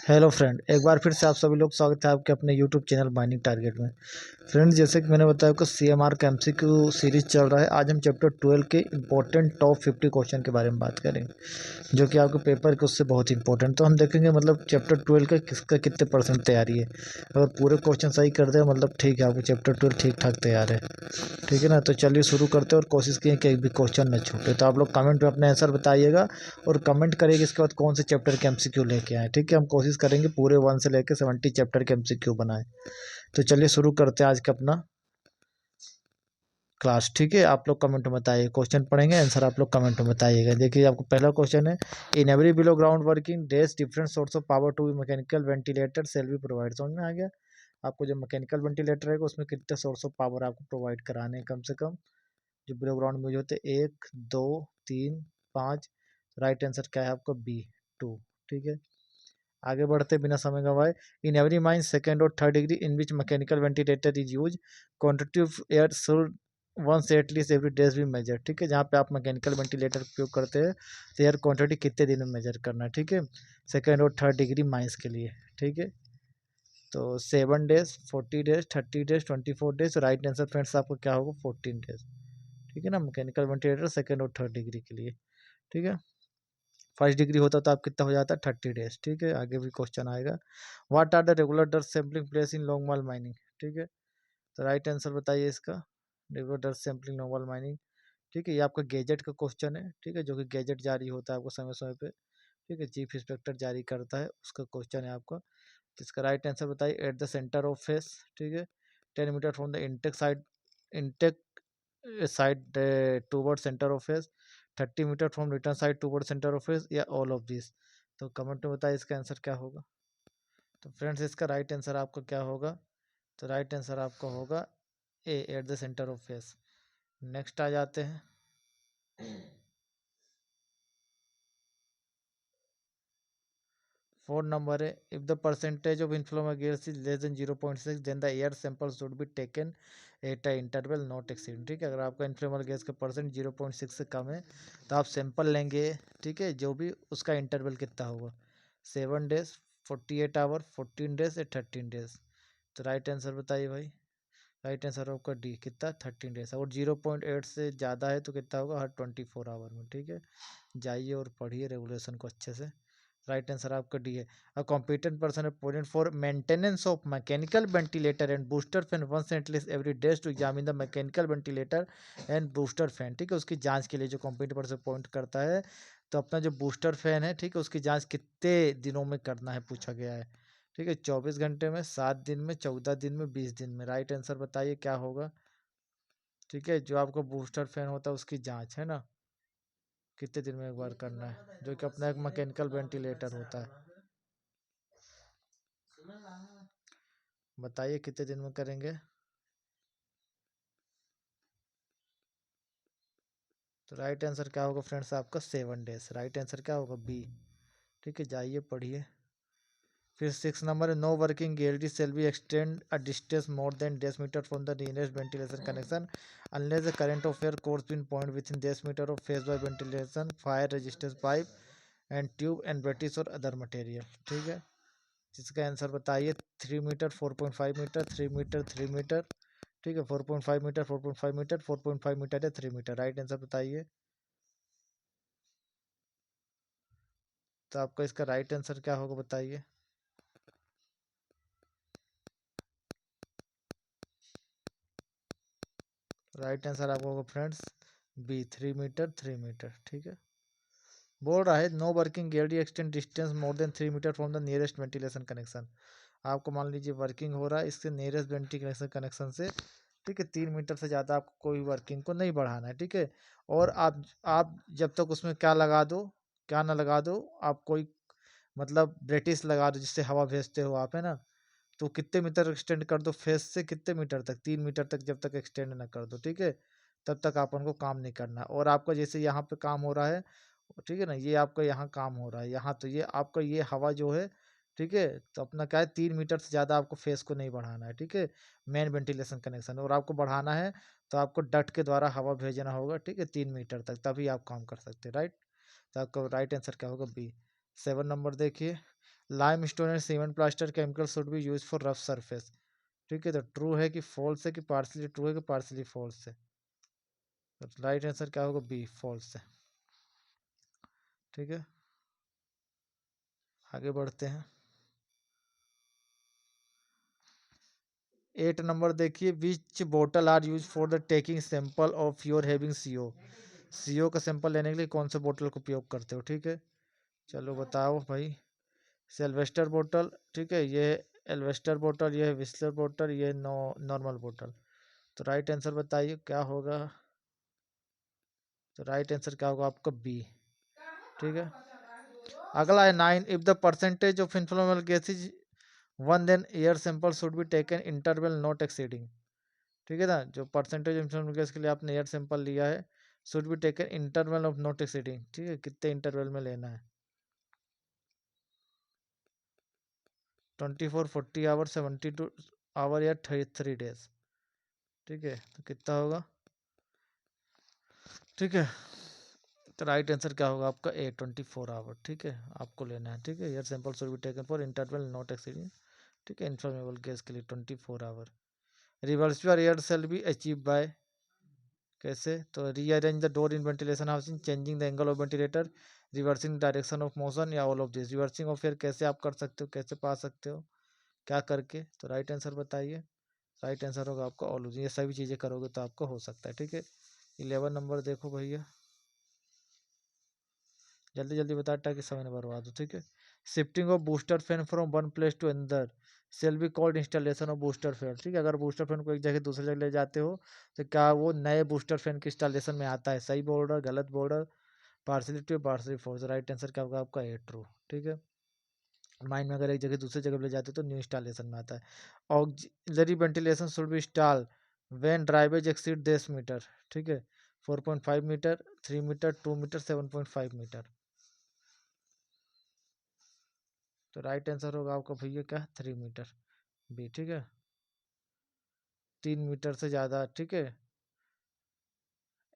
Hello friend, एक बार फिर से आप सभी लोग स्वागत है आपके अपने यूट्यूब चैनल माइनिंग टारगेट में। फ्रेंड, जैसे कि मैंने बताया कि सीएमआर का एमसीक्यू सीरीज चल रहा है। आज हम चैप्टर 12 के इंपॉर्टेंट टॉप 50 क्वेश्चन के बारे में बात करेंगे, जो कि आपके पेपर के उससे बहुत इंपॉर्टेंट। तो हम देखेंगे मतलब चैप्टर 12 का किसका कितने परसेंट तैयारी है। अगर पूरे क्वेश्चन सही कर दे मतलब ठीक है, आपको चैप्टर 12 ठीक ठाक तैयार है। ठीक है ना, तो चलिए शुरू करते हैं और कोशिश किए कि एक भी क्वेश्चन न छूटे। तो आप लोग कमेंट में अपने आंसर बताइएगा और कमेंट करिएगा इसके बाद कौन से चैप्टर के एमसीक्यू लेके आए। ठीक है, हम कोशिश करेंगे पूरे 1 से लेकर 70 चैप्टर के एमसीक्यू बनाए। तो चलिए शुरू करते हैं आज का अपना क्लास। ठीक है, आप लोग कमेंट में बताइए, क्वेश्चन पढ़ेंगे, आंसर आप लोग कमेंट में बताइएगा। देखिए आपको पहला क्वेश्चन है, in every below ground working days different source of power to mechanical ventilator shall be provide. समझ में आ गया? आपको जो मैकेनिकल वेंटिलेटर है उसमें कितने सोर्स ऑफ पावर आपको प्रोवाइड कराने हैं कम से कम, जो बिलो ग्राउंड में यूज होते हैं, 1 2 3 5। राइट आंसर क्या है आपका? बी 2। ठीक है, आगे बढ़ते बिना समय गंवाए। इन एवरी माइन सेकेंड और third degree in which mechanical ventilator is use, quantity of air should once at least every days भी मेजर। ठीक है, जहाँ पे आप मैकेनिकल वेंटिलेटर उपयोग करते हैं तो एयर क्वांटिटी कितने दिन में मेजर करना है। ठीक है, सेकेंड और थर्ड डिग्री माइंस के लिए। ठीक है, तो 7 days, 40 days, 30 days, 24 days. Right answer friends आपको क्या होगा? 14 डेज। ठीक है ना, मैकेनिकल वेंटिलेटर सेकेंड और थर्ड डिग्री के लिए। ठीक है, फर्स्ट डिग्री होता तो आप कितना हो जाता? 30 डेज। ठीक है, आगे भी क्वेश्चन आएगा। What are the regular dust sampling place in long wall mining. ठीक है, तो राइट आंसर बताइए इसका, regular dust sampling long wall mining. ठीक है, ये आपका गैजेट का क्वेश्चन है। ठीक है, जो कि गैजेट जारी होता है आपको समय समय पे। ठीक है, चीफ इंस्पेक्टर जारी करता है, उसका क्वेश्चन है आपका। तो इसका राइट आंसर बताइए, at the centre of face. ठीक है, 10 metre from the intake side toward centre of face, 30 metre from return side toward centre of face, या ऑल ऑफ दिस। तो कमेंट में बताइए इसका आंसर क्या होगा। तो फ्रेंड्स इसका राइट आंसर आपका क्या होगा? तो राइट आंसर आपका होगा A, at the centre of face. Next आ जाते हैं। फोर्थ नंबर है, if the percentage of inflow gas is less than 0.6 then the air sample should be taken at a interval not exceed. ठीक है, अगर आपका इन्फ्लेमेबल गैस का percent 0.6 से कम है तो आप सैंपल लेंगे। ठीक है, जो भी उसका इंटरवल कितना होगा, 7 डेज, 48 आवर, 14 डेज या 13 डेज। तो राइट आंसर बताइए भाई। राइट आंसर आपका डी, कितना? 13 डेज। और 0.8 से ज़्यादा है तो कितना होगा? हर 24 आवर में। ठीक है, जाइए और पढ़िए रेगुलेशन को अच्छे से। राइट आंसर आपका डी है। A competent person appointed for maintenance of mechanical ventilator and booster fan once at least every days to examine the mechanical ventilator and booster fan. ठीक है, उसकी जांच के लिए जो कॉम्पिटेंट पर्सन अपॉइंट करता है, तो अपना जो बूस्टर फैन है, ठीक है, उसकी जांच कितने दिनों में करना है पूछा गया है। ठीक है, 24 घंटे में, 7 दिन में, 14 दिन में, 20 दिन में। राइट आंसर बताइए क्या होगा। ठीक है, जो आपको बूस्टर फैन होता है उसकी जांच है ना, कितने दिन में एक बार करना है, जो कि अपना एक मैकेनिकल वेंटिलेटर होता है। बताइए कितने दिन में करेंगे। तो राइट आंसर क्या होगा फ्रेंड्स आपका? 7 डेज। राइट आंसर क्या होगा? बी। ठीक है, जाइए पढ़िए। फिर 6 नंबर है, no working LD shall be extend a distance more than 10 metre from the nearest ventilation connection unless the current of air course been point within 10 metre of face by ventilation fire resistance pipe and tube and brattice और other material. ठीक है, जिसका answer बताइए। 3 metre, 4.5 metre, 3 metre, 3 metre. ठीक है, 4.5 metre, 4.5 metre, 4.5 metre या 3 metre. Right answer बताइए। तो आपका इसका राइट आंसर क्या होगा बताइए। राइट आंसर आपका होगा फ्रेंड्स बी, 3 मीटर, 3 मीटर। ठीक है, बोल रहा है no working geared extend distance more than 3 metre from the nearest ventilation connection. आपको मान लीजिए वर्किंग हो रहा है इसके नियरेस्ट वेंटिलेशन कनेक्शन से। ठीक है, 3 मीटर से ज़्यादा आपको कोई वर्किंग को नहीं बढ़ाना है। ठीक है, और आप जब तक उसमें क्या लगा दो, क्या ना लगा दो, आप कोई मतलब ब्रेटिस लगा दो जिससे हवा भेजते हो आप, है ना, तो कितने मीटर एक्सटेंड कर दो फेस से, कितने मीटर तक? 3 मीटर तक जब तक एक्सटेंड ना कर दो। ठीक है, तब तक अपन को काम नहीं करना। और आपका जैसे यहाँ पे काम हो रहा है, ठीक है ना, ये आपका यहाँ काम हो रहा है यहाँ, तो ये आपका ये हवा जो है, ठीक है, तो अपना क्या है, 3 मीटर से ज़्यादा आपको फेस को नहीं बढ़ाना है। ठीक है, मेन वेंटिलेशन कनेक्शन, और आपको बढ़ाना है तो आपको डट के द्वारा हवा भेजना होगा। ठीक है, 3 मीटर तक, तभी आप काम कर सकते हैं। राइट, तो आपका राइट आंसर क्या होगा? बी। 7 नंबर देखिए, lime stone and cement plaster chemical should be use for rough surface. ठीक है, तो ट्रू है कि फॉल्स है कि पार्सली ट्रू है कि पार्सली फॉल्स है? तो राइट आंसर क्या होगा? बी, फॉल्स है। ठीक है, आगे बढ़ते हैं। 8 नंबर देखिए, विच बोतल are use for the taking sample of your having CO. CO का सैंपल लेने के लिए कौन से बोतल का उपयोग करते हो? ठीक है, चलो बताओ भाई। सेल्वेस्टर बोतल, ठीक है, ये एल्वेस्टर बोतल, ये है विस्लर बोतल, ये नॉर्मल बोतल। तो राइट आंसर बताइए क्या होगा? तो राइट आंसर क्या होगा आपका? बी। ठीक है, अगला है 9, if the percentage of inflammable gases 1 then air sample should be taken interval not exceeding. ठीक है ना, जो परसेंटेज इन्फ्लेमेबल गैस के लिए आपने एयर सैंपल लिया है, should be taken interval of not exceeding. ठीक है, कितने इंटरवल में लेना है? 24, 40 आवर, 72 आवर या 33 डेज। ठीक है, तो कितना होगा? ठीक है, तो राइट आंसर क्या होगा आपका? A, 24 hour. ठीक है, आपको लेना है। ठीक है, air sample should be taken for interval not exceeding. ठीक है, इन्फ्लेमेबल गैस के लिए 24 hour. Reversible air shall be achieve by, कैसे? तो rearrange the door in ventilation housing, changing the angle of ventilator, reversing direction of motion, या all of this. Reversing of air कैसे आप कर सकते हो, कैसे पा सकते हो, क्या करके? तो राइट आंसर बताइए। राइट आंसर होगा आपका ऑल ऑफ दिस। ये सभी चीज़ें करोगे तो आपको हो सकता है। ठीक है, 11 नंबर देखो भैया, जल्दी जल्दी बता ताकि समय न बर्बाद हो। ठीक है, shifting of booster fan from one place to another shall be called installation of booster fan. ठीक है, अगर बूस्टर फैन को एक जगह दूसरी जगह ले जाते हो तो क्या वो नए बूस्टर फैन के इंस्टॉलेशन में आता है? सही बोल रहा, गलत बोल रहा, partly true, partly false? Right answer क्या होगा आपका? A, true. ठीक है, माइंड में अगर एक जगह दूसरी जगह ले जाते हो तो न्यू इंस्टॉलेशन में आता है। Auxiliary ventilation should be install when drivages exceed 10 metre. ठीक है, 4.5 मीटर, 3 मीटर, 2 मीटर, 7.5 मीटर। तो राइट आंसर होगा आपका भैया क्या? 3 मीटर, बी। ठीक है, 3 मीटर से ज़्यादा, ठीक है,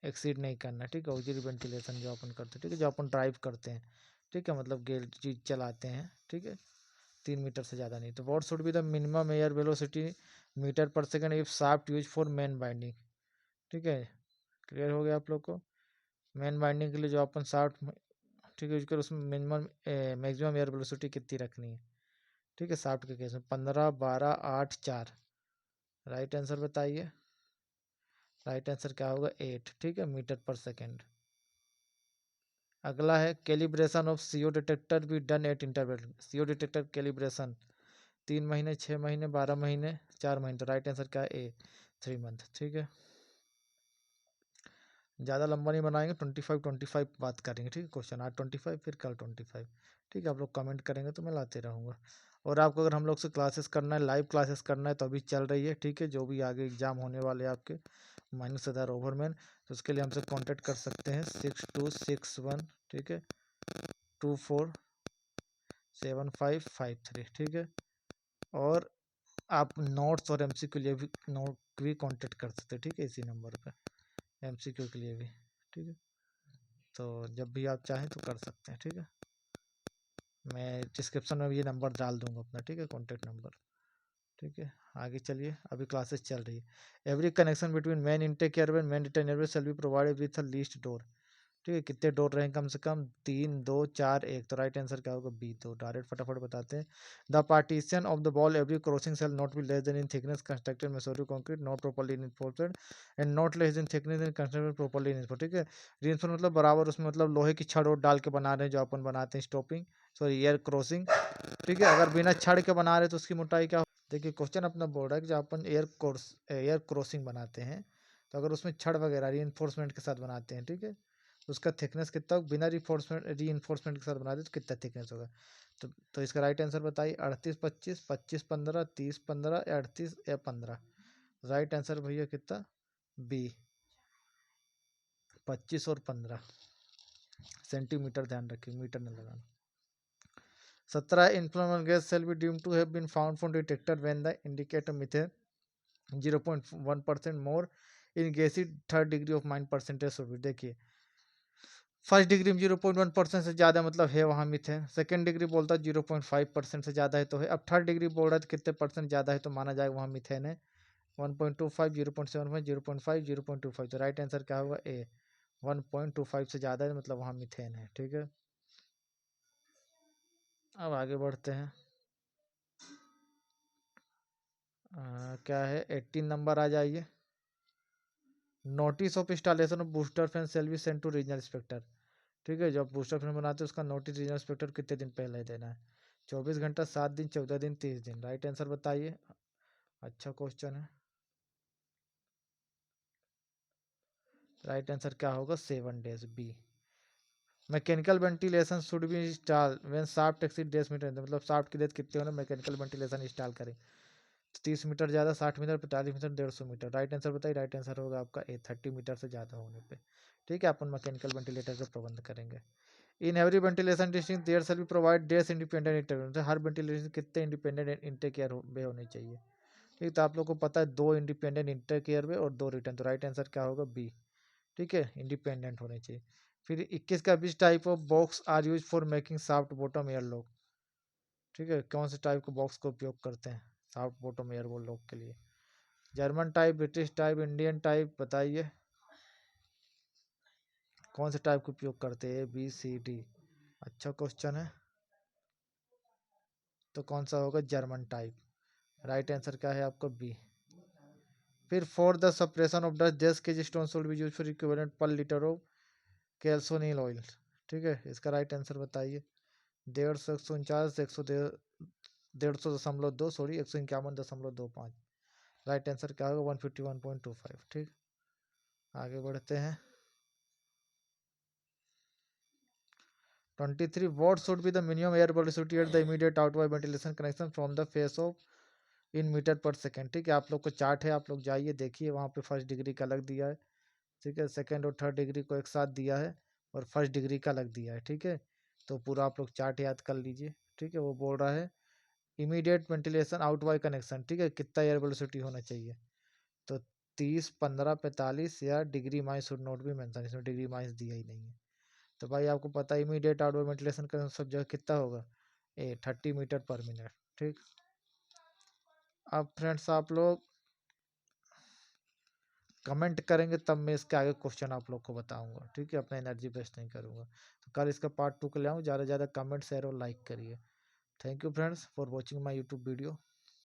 एक्सीड नहीं करना। ठीक है, ऑक्सिलरी वेंटिलेशन जो अपन करते हैं, ठीक है, जो अपन ड्राइव करते हैं, ठीक है, मतलब गेल चीज चलाते हैं। ठीक है, 3 मीटर से ज़्यादा नहीं। तो what should be the minimum air velocity metre per second if shaft use for main binding. ठीक है, क्लियर हो गया आप लोग को? मेन बाइंडिंग के लिए जो अपन शाफ्ट, ठीक है, यूज कर, उसमें मिनिमम मैक्सिमम एयर वेलोसिटी कितनी रखनी है? ठीक है, शाफ्ट के केस में 15, 12, 8, 4। राइट आंसर बताइए। राइट आंसर क्या होगा? 8। ठीक है, मीटर पर सेकेंड। अगला है कैलिब्रेशन ऑफ सीओ डिटेक्टर भी done at interval. CO detector calibration 3 महीने, 6 महीने, 12 महीने, 4 महीने। तो राइट आंसर क्या है? ए, 3 मंथ। ठीक है, ज़्यादा लंबा नहीं बनाएंगे, 25 बात करेंगे। ठीक है, क्वेश्चन आज 25, फिर कल 25। ठीक है, आप लोग कमेंट करेंगे तो मैं लाते रहूँगा। और आपको अगर हम लोग से क्लासेस करना है, लाइव क्लासेस करना है, तो अभी चल रही है। ठीक है, जो भी आगे एग्जाम होने वाले हैं आपके -1000 ओवरमैन, तो उसके लिए हमसे कांटेक्ट कर सकते हैं 6261, ठीक है, 247553। ठीक है, और आप नोट्स और एमसीक्यू के लिए भी नोट भी कांटेक्ट कर सकते हैं। ठीक है, इसी नंबर पे एमसीक्यू के लिए भी। ठीक है, तो जब भी आप चाहें तो कर सकते हैं। ठीक है, मैं डिस्क्रिप्शन में भी ये नंबर डाल दूंगा अपना। ठीक है, कॉन्टैक्ट नंबर। ठीक है, आगे चलिए, अभी क्लासेस चल रही है। Every connection between main intake airway main return airway shall be provided with a least door. ठीक है, कितने डोर रहेंगे? कम से कम 3, 2, 4, 1। तो राइट आंसर क्या होगा? बी। तो डायरेक्ट फटाफट बताते हैं। The partition of the wall every crossing shall not be less than in thickness constructed masonry concrete not properly reinforced and not less than thickness in constructed properly reinforced. ठीक है, reinforce मतलब बराबर, उसमें मतलब लोहे की छड़ और डाल के बना रहे हैं, जो अपन बनाते हैं स्टॉपिंग, सॉरी एयर क्रॉसिंग। ठीक है, अगर बिना छड़ के बना रहे तो उसकी मोटाई क्या? देखिए, क्वेश्चन अपना बोल रहा है कि जब अपन एयर क्रॉसिंग बनाते हैं, तो अगर उसमें छड़ वगैरह री के साथ बनाते हैं, ठीक है, तो उसका थिकनेस कितना होगा? बिना री के साथ बनाते तो कितना थिकनेस होगा? तो इसका राइट आंसर बताइए। 38, 25, 25, 15, 30, 15, 38 या 15। राइट आंसर भैया कितना? बी, 25 और 15 सेंटीमीटर। ध्यान रखिए, मीटर नहीं लगाना। 17, inflammable gas shall be deemed to have been found from detector when the indicator methane 0.1% more in gaseous third degree of 9% should be। देखिए, फर्स्ट डिग्री में 0.1% से ज़्यादा मतलब है वहाँ मीथेन। सेकंड डिग्री बोलता है 0.5% से ज़्यादा है तो है। अब थर्ड डिग्री बोल रहा है तो कितने परसेंट ज़्यादा है तो माना जाएगा वहाँ मीथेन है। 1.25, 0.75, 0.5, 0.25, तो राइट आंसर क्या होगा ए। 1.25 से ज़्यादा है मतलब वहाँ मीथेन है। ठीक है, अब आगे बढ़ते हैं। क्या है 18 नंबर, आ जाइए। Notice of installation of booster fan shall be send to regional inspector. ठीक है, जब बूस्टर फैन बनाते हैं उसका नोटिस रीजनल इंस्पेक्टर कितने दिन पहले देना है? 24 घंटा, 7 दिन, 14 दिन, 30 दिन। राइट आंसर बताइए। अच्छा क्वेश्चन है। राइट आंसर क्या होगा? 7 days, B. Mechanical ventilation should be install when shaft exceed 10 metre, मतलब शाफ्ट की डेप्थ कितने होना मैकेनिकल वेंटिलेशन इंस्टॉल करें? 30 मीटर ज़्यादा, 60 metre, 45 metre, 150 metre. Right answer बताइए। राइट आंसर होगा आपका ए, 30 मीटर से ज़्यादा होने पे। ठीक है, अपन मैकेनिकल वेंटिलेटर का प्रबंध करेंगे। In every ventilation district there shall be provide these independent इंटरवेंट, हर वेंटिलेशन कितने इंडिपेंडेंट इंटेक एयर वे होने चाहिए? ठीक, तो आप लोग को पता है 2 इंडिपेंडेंट इंटेक एयर वे और 2 रिटर्न, तो राइट आंसर क्या होगा? बी। ठीक है, इंडिपेंडेंट होने चाहिए। फिर 21 का, which type of box are use for making soft bottom air lock? ठीक है, कौन से टाइप के बॉक्स का उपयोग करते हैं सॉफ्ट बॉटम एयर लॉक के लिए? German type, British type, Indian type, बताइए कौन से टाइप का उपयोग करते हैं? ए, बी, सी, डी। अच्छा क्वेश्चन है, तो कौन सा होगा? German type. राइट आंसर क्या है आपका? बी। फिर for the suppression of dust, 10 kg stone should be use for equivalent per litre of कैल्सोनिल ऑयल। ठीक है, इसका राइट आंसर बताइए। 150, 149, 150.2, सॉरी 151.25। राइट आंसर क्या होगा? 151.25। ठीक, आगे बढ़ते हैं। 23, what should be the minimum air velocity at the immediate outward ventilation connection from the face of in metre पर सेकेंड? ठीक है, आप लोग को चार्ट है, आप लोग जाइए देखिए, वहाँ पे फर्स्ट डिग्री का अलग दिया है। ठीक है, सेकेंड और थर्ड डिग्री को एक साथ दिया है और फर्स्ट डिग्री का अलग दिया है। ठीक है, तो पूरा आप लोग चार्ट याद कर लीजिए। ठीक है, वो बोल रहा है इमीडिएट वेंटिलेशन आउटवाई कनेक्शन। ठीक है, कितना एयर वेलोसिटी होना चाहिए? तो 30, 15, 45 या degree minus should not be mention, इसमें डिग्री माइनस दिया ही नहीं है। तो भाई आपको पता है इमीडिएट आउटवाई वेंटिलेशन का सब जगह कितना होगा? ए, 30 मीटर पर मिनट। ठीक, अब फ्रेंड्स आप लोग कमेंट करेंगे तब मैं इसके आगे क्वेश्चन आप लोग को बताऊंगा। ठीक है, अपना एनर्जी वेस्ट नहीं करूंगा। तो कल इसका पार्ट 2 के ले आऊँ। ज़्यादा से ज़्यादा कमेंट शेयर और लाइक करिए। Thank you friends for watching my YouTube video.